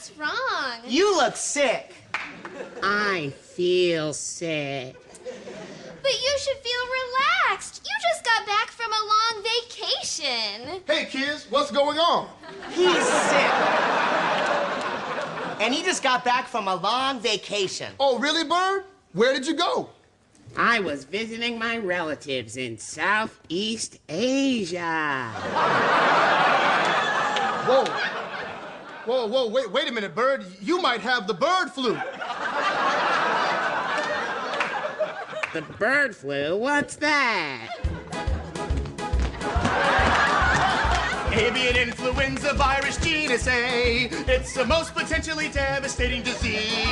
What's wrong? You look sick. I feel sick. But you should feel relaxed. You just got back from a long vacation. Hey, kids, what's going on? He's sick. And he just got back from a long vacation. Oh, really, Bird? Where did you go? I was visiting my relatives in Southeast Asia. Whoa. Whoa, wait a minute, Bird. You might have the bird flu. The bird flu? What's that? Avian influenza virus genus A. It's the most potentially devastating disease.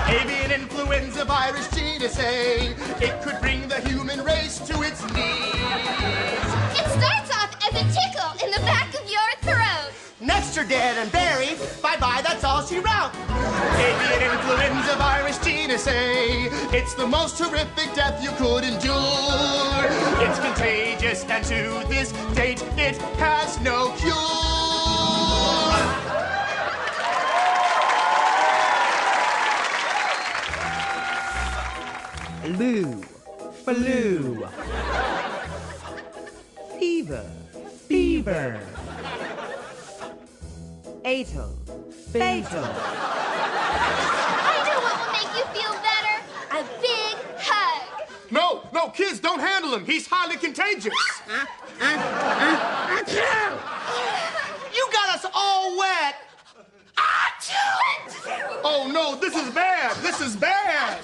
Avian influenza virus genus A. It could bring the human race to its knees. It starts off as a tickle in the back of your throat. Next you're dead and buried. Bye-bye, that's all she wrote. Avian influenza virus genus A. It's the most horrific death you could endure. It's contagious, and to this date, it has no cure. Flu, flu. Fever, fever. Atal, fatal. I know what will make you feel better. A big hug. No, kids, don't handle him. He's highly contagious. You got us all wet. Oh, no, this is bad. This is bad.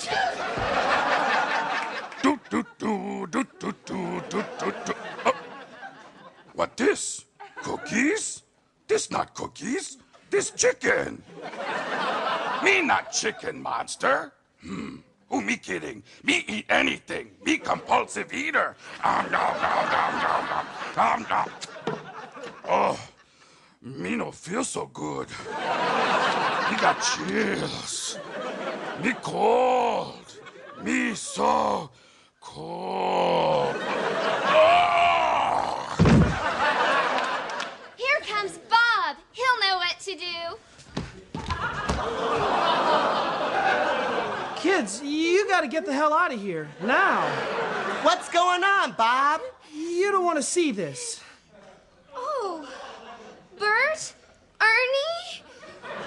Oh. What this? Cookies? This not cookies. This chicken. Me not chicken, monster. Who me kidding? Me eat anything. Me compulsive eater. Oh, me no feel so good. Me got chills. Me cold. Me so cold. Here comes Bob. He'll know what to do. Kids, you gotta get the hell out of here, now. What's going on, Bob? You don't want to see this. Oh, Bert? Ernie?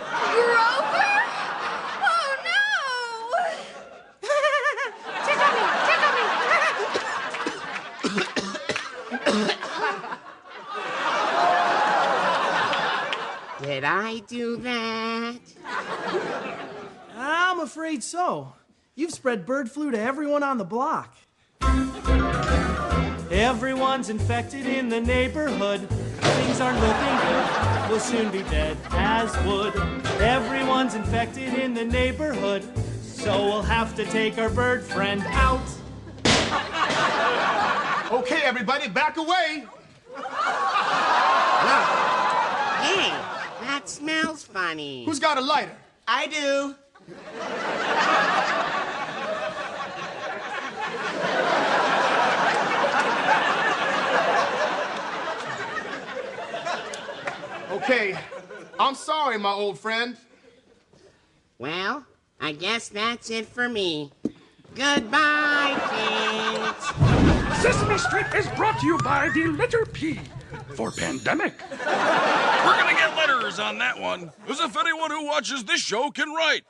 Grover? Oh, no! Did I do that? I'm afraid so. You've spread bird flu to everyone on the block. Everyone's infected in the neighborhood. Things aren't looking good. We'll soon be dead as wood. Everyone's infected in the neighborhood, so we'll have to take our bird friend out. Okay, everybody, back away. Hey, that smells funny. Who's got a lighter? I do. Okay, I'm sorry, my old friend. Well, I guess that's it for me. Goodbye, kids. Sesame Street is brought to you by the letter P for pandemic. We're gonna get letters on that one, as if anyone who watches this show can write.